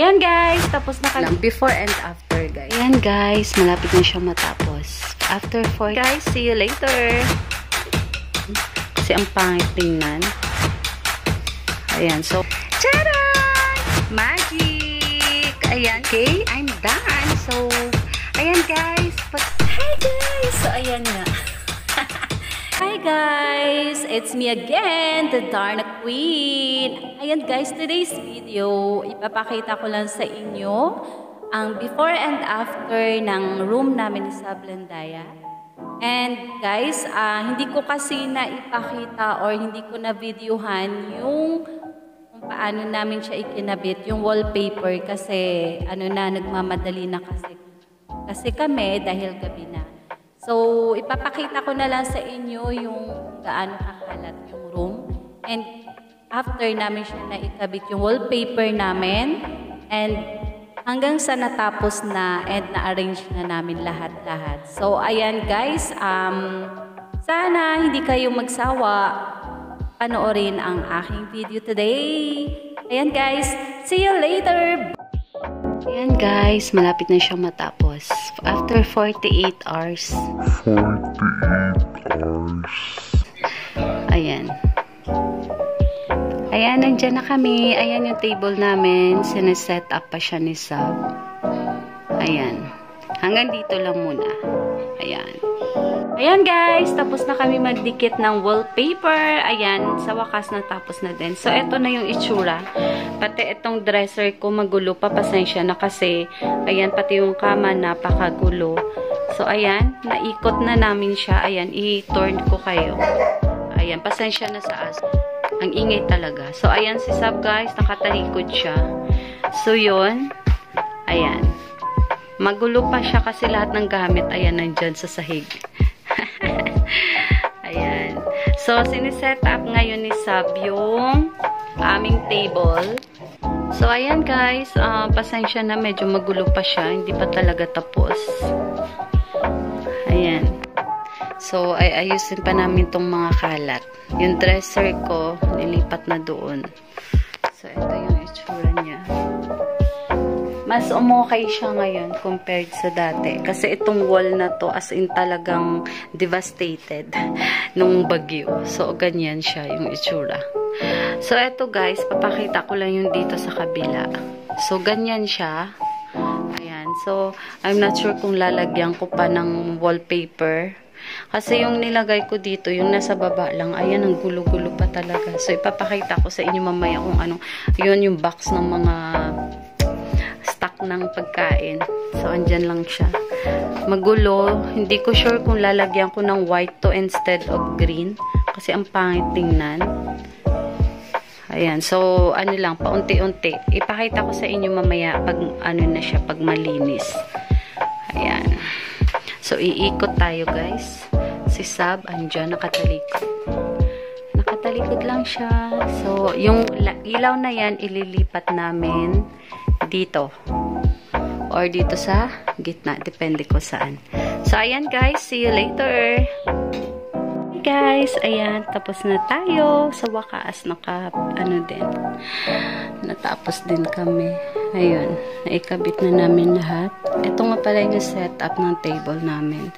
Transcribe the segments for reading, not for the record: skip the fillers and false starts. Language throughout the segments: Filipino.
ayan guys, tapos na kami. Before and after, guys. Ayan guys, malapit na siyang matapos. After 4, guys, see you later. Kasi ang pangit tingnan. Ayan, so, charan! Magic! Ayan, okay, I'm done. So, ayan guys. Hi guys! So, ayan nga. Hi guys! It's me again, the Darna Queen. Ayan guys, today's video, ipapakita ko lang sa inyo ang before and after ng room namin ni Sablandaya. And guys, hindi ko kasi naipakita or hindi ko na videohan yung kung paano namin siya ikinabit, yung wallpaper kasi nagmamadali na kasi kami dahil gabi na. So, ipapakita ko na lang sa inyo yung gaano kakalat yung room. And after namin siya na ikabit yung wallpaper namin. And hanggang sa natapos na and na-arrange na namin lahat-lahat. So, ayan guys. Sana hindi kayo magsawa panoorin ang aking video today. Ayan guys. See you later. Ayan guys, malapit na siyang matapos. After 48 hours. 48 hours. Ayan. Ayan, nandyan na kami. Ayan yung table namin. Sineset up pa siya ni Sab. Ayan. Hanggang dito lang muna. Ayan. Ayan guys, tapos na kami magdikit ng wallpaper. Ayan, sa wakas natapos na din. So, eto na yung itsura. Pati itong dresser ko magulo pa. Pasensya na kasi, ayan, pati yung kama napakagulo. So, ayan, naikot na namin siya. Ayan, i-turn ko kayo. Ayan, pasensya na sa aso. Ang ingay talaga. So, ayan si Sab guys, nakatalikod siya. So, yun. Ayan. Magulo pa siya kasi lahat ng gamit, ayan, nandyan sa sahig. Ayan. So, siniset up ngayon ni Sab yung aming table. So, ayan guys, pasensya na, medyo magulo pa siya. Hindi pa talaga tapos. Ayan. So, ayusin pa namin tong mga kalat. Yung dresser ko, nilipat na doon. So, ito yung itsura niya. Mas umokay siya ngayon compared sa dati. Kasi itong wall na to, as in talagang devastated nung bagyo. So, ganyan siya yung itsura. So, eto guys, papakita ko lang yung dito sa kabila. So, ganyan siya. Ayan. So, I'm not sure kung lalagyan ko pa ng wallpaper. Kasi yung nilagay ko dito, yung nasa baba lang, ayan, ang gulo-gulo pa talaga. So, ipapakita ko sa inyo mamaya kung ano. Yun yung box ng mga stock ng pagkain. So, andyan lang siya. Magulo. Hindi ko sure kung lalagyan ko ng white to instead of green. Kasi ang pangit tingnan. Ayan. So, ano lang, paunti-unti. Ipakita ko sa inyo mamaya pag ano na siya, pag malinis. Ayan. So, iikot tayo guys. Si Sab, andyan, nakatalikod. Nakatalikod lang siya. So, yung ilaw na yan, ililipat namin dito. Or dito sa gitna. Depende ko saan. So, ayan guys. See you later. Hey guys. Ayan. Tapos na tayo. Sa wakas, natapos din kami. Ayun. Naikabit na namin lahat. Ito nga pala yung setup ng table namin.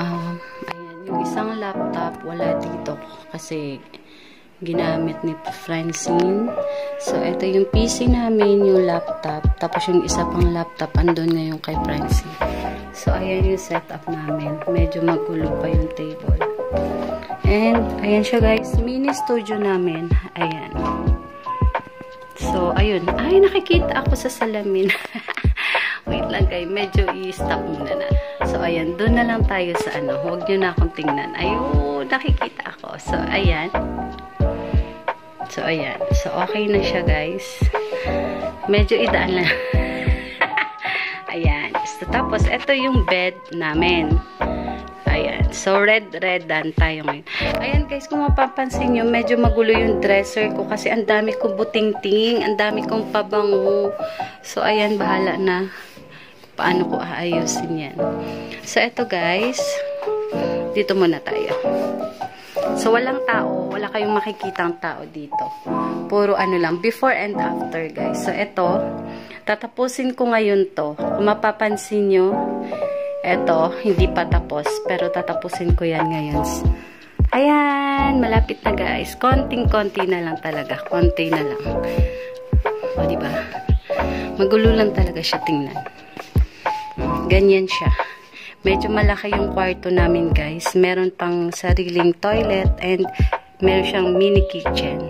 Ayan. Yung isang laptop, wala dito. Kasi ginamit ni Francine. So, ito yung PC namin, yung laptop. Tapos yung isa pang laptop, andun ngayon kay Francine. So, ayan yung setup namin. Medyo magulo pa yung table. And, ayan siya guys. Mini studio namin. Ayan. So, ayun. Ay, nakikita ako sa salamin. Wait lang guys. Medyo i-stop muna na. So, ayan. Doon na lang tayo sa ano. Huwag nyo na akong tingnan. Ayun, nakikita ako. So, ayan. So, ayan. So, okay na siya, guys. Medyo idaan lang. Ayan. So, tapos, ito yung bed namin. Ayan. So, red-redan tayo ngayon. Ayan, guys. Kung mapapansin nyo, medyo magulo yung dresser ko kasi ang dami kong buting-ting. Ang dami kong pabango. So, ayan. Bahala na. Paano ko aayusin yan. So, ito, guys. Dito muna tayo. So, walang tao. Wala kayong makikitang tao dito. Puro ano lang, before and after, guys. So, ito, tatapusin ko ngayon to. Kung mapapansin nyo, ito, hindi pa tapos. Pero tatapusin ko yan ngayon. Ayan, malapit na, guys. Konting-konti na lang talaga. Konti na lang. O, diba? Magulo lang talaga siya tingnan. Ganyan siya. Medyo malaki yung kwarto namin, guys. Meron pang sariling toilet and meron siyang mini kitchen.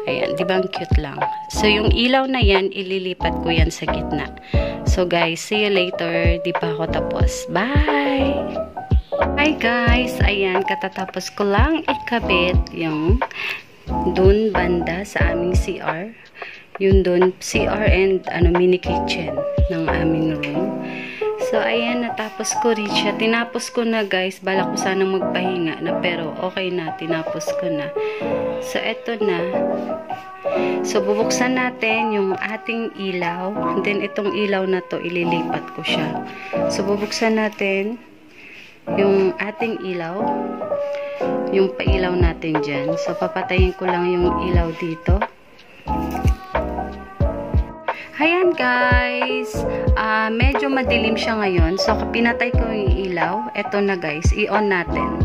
Ayan, di ba ang cute lang? So, yung ilaw na yan, ililipat ko yan sa gitna. So, guys, see you later. Di pa ako tapos. Bye! Hi, guys! Ayan, katatapos ko lang ikabit yung dun banda sa aming CR. Yung dun, CR and mini kitchen ng aming room. So, ayan, natapos ko rin siya. Tinapos ko na, guys. Balak ko sana magpahinga na, pero okay na. Tinapos ko na. So, eto na. So, bubuksan natin yung ating ilaw. And then, itong ilaw na to, ililipat ko siya. So, bubuksan natin yung ating ilaw. Yung pailaw natin dyan. So, papatayin ko lang yung ilaw dito. Ayan, guys. Medyo madilim siya ngayon. So, pinatay ko yung ilaw. Ito na, guys. I-on natin.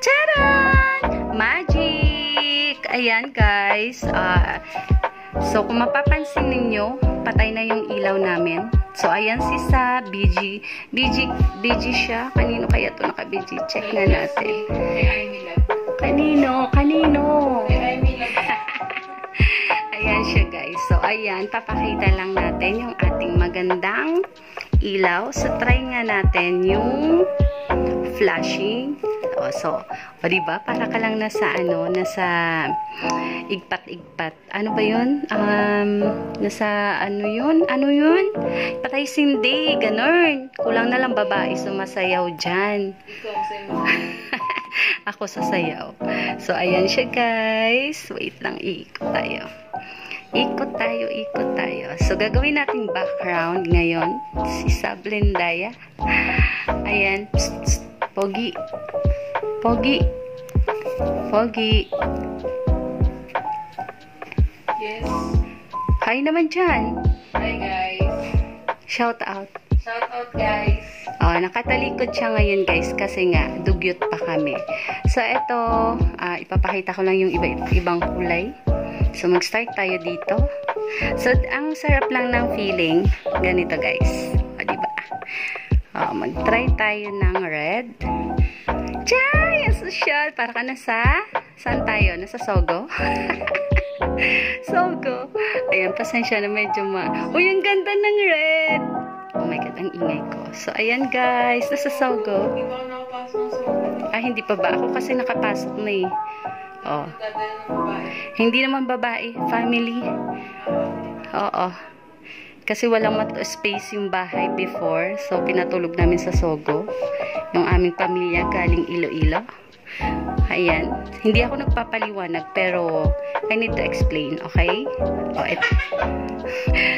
Charan! Magic! Ayan, guys. So, kung mapapansin ninyo, patay na yung ilaw namin. So, ayan si Sa, BG. BG siya. Kanino kaya ito naka-BG? Check na natin. Kanino? Ayan siya, guys. So, ayan, papakita lang natin yung ating magandang ilaw. So, try nga natin yung flashing. So, diba? Para ka lang nasa, nasa igpat-igpat. Ano ba yun? Nasa, ano yun? Patay sindi, ganun. Kulang na lang babae, sumasayaw dyan. Ako sasayaw. So, ayan siya, guys. Wait lang, iikot tayo. Ikot tayo. So, gagawin natin background ngayon. Si Sablendaya. Ayan. Psst, psst. Pogi. Yes. Hi naman dyan. Hi, guys. Shout out. Shout out, guys. Nakatalikod siya ngayon, guys, kasi nga, dugyot pa kami. So, ito, ipapakita ko lang yung ibang kulay. So, mag-start tayo dito. So, ang sarap lang ng feeling. Ganito, guys. Diba? Mag-try tayo ng red. Chay! Ang social! Para ka na saan tayo? Nasa Sogo? Sogo. Ayan, pasensya na medyo Uy, ang ganda ng red! Oh my God, ang ingay ko. So, ayan, guys. Nasa Sogo. Hindi ba ako nakapasok ng Sogo? Hindi pa ba? Ako kasi nakapasok na eh. Oh. Hindi naman babae. Family. Oo. Kasi walang space yung bahay before. So, pinatulog namin sa Sogo. Yung aming pamilya galing Iloilo. Ayan. Hindi ako nagpapaliwanag, pero I need to explain. Okay? Oh, ito.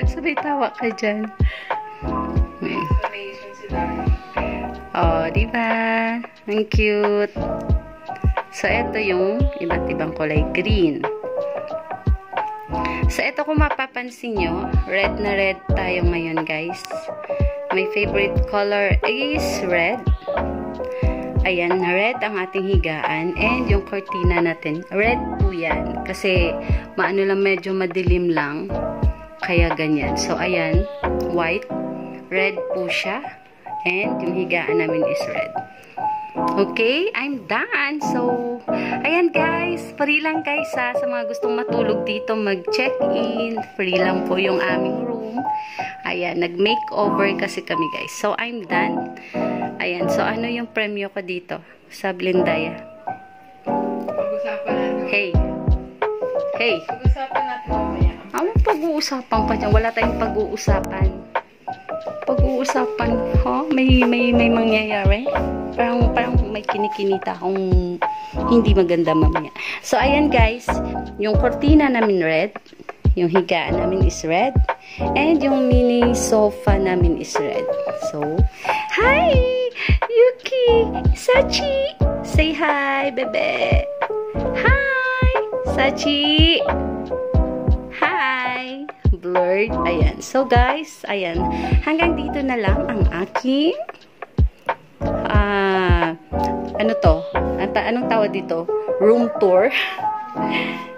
Sabay tawa ka dyan. Oh, diba? Ang cute. So, ito yung iba't ibang kulay green. So, ito kung mapapansin nyo, red na red tayo ngayon, guys. My favorite color is red. Ayan, red ang ating higaan. And yung cortina natin, red po yan. Kasi, lang, medyo madilim lang. Kaya ganyan. So, ayan, white. Red po siya. And yung higaan namin is red. Okay, I'm done. So, ayan guys, free lang guys sa mga gustong matulog dito, mag-check-in. Free lang po yung aming room. Ayan, nag-makeover kasi kami guys. So, I'm done. Ayan, so ano yung premyo ko dito? Sablendaya. Pag-usapan natin. Hey. Pag-usapan natin mamaya. Pag-uusapan pa dyan? Wala tayong pag-uusapan. Pag-uusapan, may mangyayari. Parang may kinikinita akong hindi maganda mamaya. So, ayan guys, yung cortina namin red, yung higaan namin is red, and yung mini sofa namin is red. So, hi! Yuki! Say hi, bebe. Hi! Sachi! Hi! Blurred. Ayan. So, guys, ayan. Hanggang dito na lang ang aking ano to? Anong tawag dito? Room tour.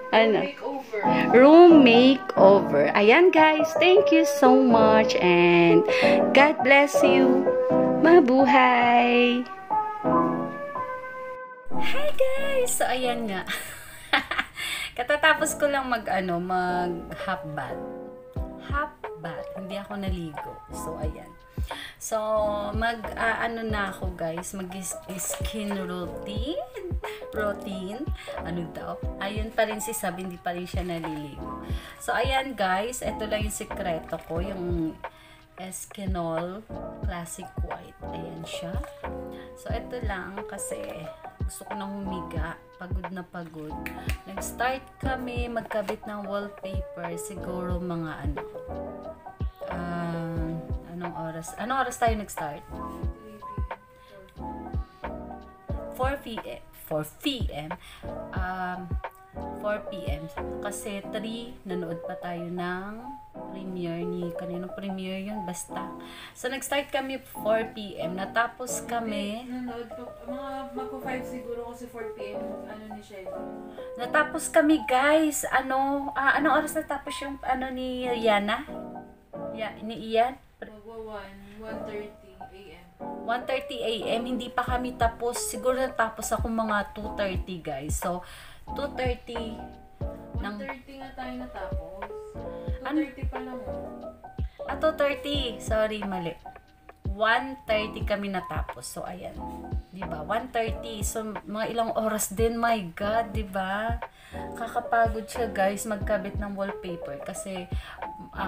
Ano? Makeover. Room makeover. Ayan, guys. Thank you so much and God bless you. Mabuhay! Hi, guys! So, ayan nga. Katatapos ko lang mag half bath. Half bath. Hindi ako naligo. So, ayan. So, na ako, guys. Mag-skin routine. Ano daw? Ayun pa rin si Sab, hindi pa rin siya naliligo. So, ayan, guys. Ito lang yung sikreto ko. Yung Eskinol Classic White. Ayan siya. So, ito lang kasi gusto ko nang humiga. Pagod na pagod. Nag-start kami magkabit ng wallpaper. Siguro mga anong oras? Anong oras tayo nag-start? 4 p.m. 4 p.m. Kasi 3 nanood pa tayo ng premiere ni kaninong premiere yun basta. So nag-start kami 4 p.m. Natapos kami Nanood pa, mga magpo 5 siguro kasi 4 p.m. Ni Shelly. natapos kami, guys. Anong oras natapos yung ni Yana? Ni Ian? Magwa 1:30 a.m. 1:30 a.m. Hindi pa kami tapos. Siguro natapos ako mga 2:30, guys. So 2:30 1:30 nga tayo natapos. 2:30 pa lang. 2:30. Sorry, mali. 1:30 kami natapos. So, ayan. Diba? 1:30. So, mga ilang oras din. My God, diba? Kakapagod siya, guys, magkabit ng wallpaper. Kasi,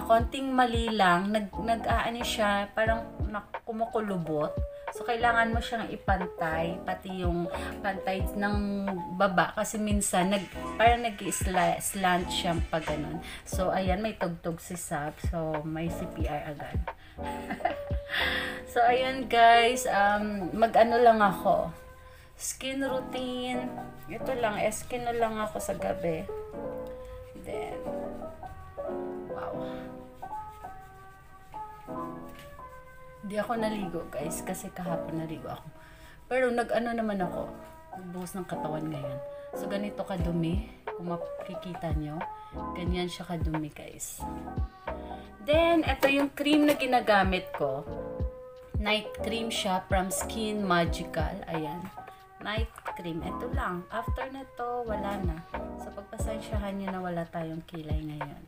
konting mali lang, nag-aani siya, parang kumukulubot. So, kailangan mo siyang ipantay, pati yung pantay ng baba. Kasi minsan, parang nag-slant siya pag ganun. So, ayan, may tugtog si Sab. So, may CPR agad. So, ayan, guys. Mag-ano lang ako. Skin routine. Ito lang. Skin lang ako sa gabi. Then, wow. Hindi ako naligo, guys, kasi kahapon naligo ako. Pero nag-ano naman ako, nagbuhos ng katawan ngayon. So, ganito kadumi. Kung makikita nyo, ganyan siya kadumi, guys. Then, ito yung cream na ginagamit ko. Night cream siya from Skin Magical. Ayan. Night cream. Ito lang. After na to, wala na. So, pagpasensyahan nyo na wala tayong kilay ngayon.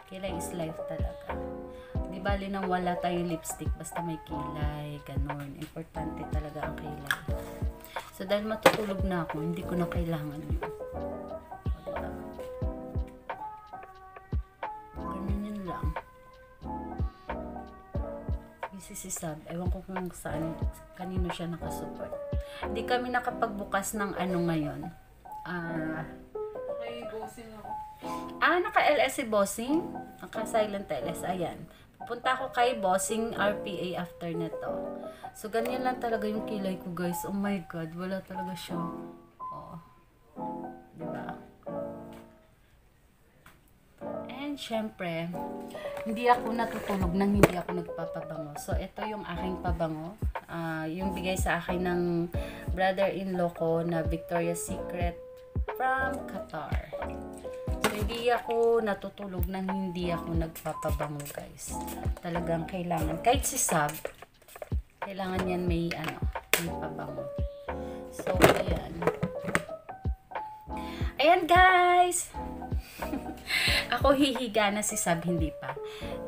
Kilay is life talaga. Di bali nang wala tayong lipstick, basta may kilay, ganun. Importante talaga ang kilay. So, dahil matutulog na ako, hindi ko na kailangan yun. Diba? Ganun yun lang. Si Sab, ewan ko kung saan, kanino siya nakasupport. Hindi kami nakapagbukas ng ngayon. Okay, bossing ako. Naka-LS si Bossing. Naka-silent LS. Ayan. Pupunta ako kay Bossing RPA after nito. So, ganyan lang talaga yung kilay ko, guys. Oh my God. Wala talaga siya. Oh. Diba? And, syempre, hindi ako natutulog nang hindi ako nagpapabango. So, ito yung aking pabango. Yung bigay sa akin ng brother-in-law ko na Victoria's Secret from Qatar. So, hindi ako natutulog nang hindi ako nagpapabango, guys. Talagang kailangan. Kahit si Sab, kailangan yan may pabango. So, ayan. Ayan, guys! Ako hihiga na, si Sab hindi pa.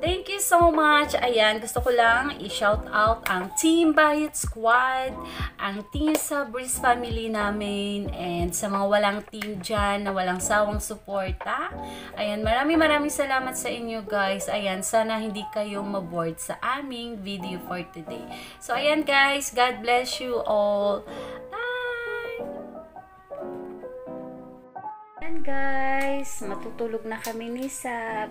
Thank you so much. Ayan, gusto ko lang i-shout out ang Team Bayit Squad, ang Team Sabris family namin, and sa mga walang team dyan na walang sawang suporta. Ayan, maraming salamat sa inyo, guys. Ayan, sana hindi kayo maboard sa aming video for today. So, ayan, guys. God bless you all. Ayan, guys, matutulog na kami ni Sab.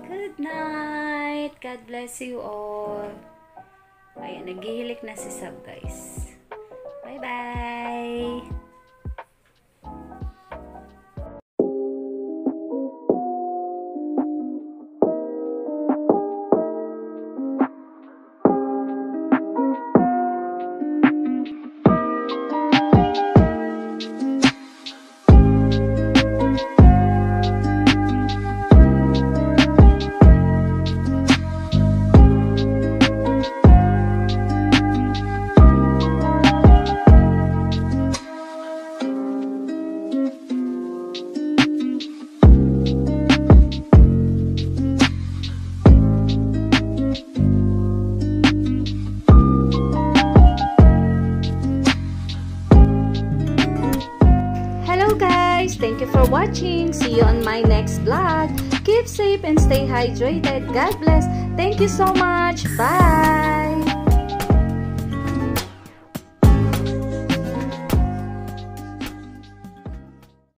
Good night. God bless you all. Ayan, naghihilik na si Sab, guys. Bye-bye. you guys. Thank you for watching. See you on my next vlog. Keep safe and stay hydrated. God bless. Thank you so much. Bye.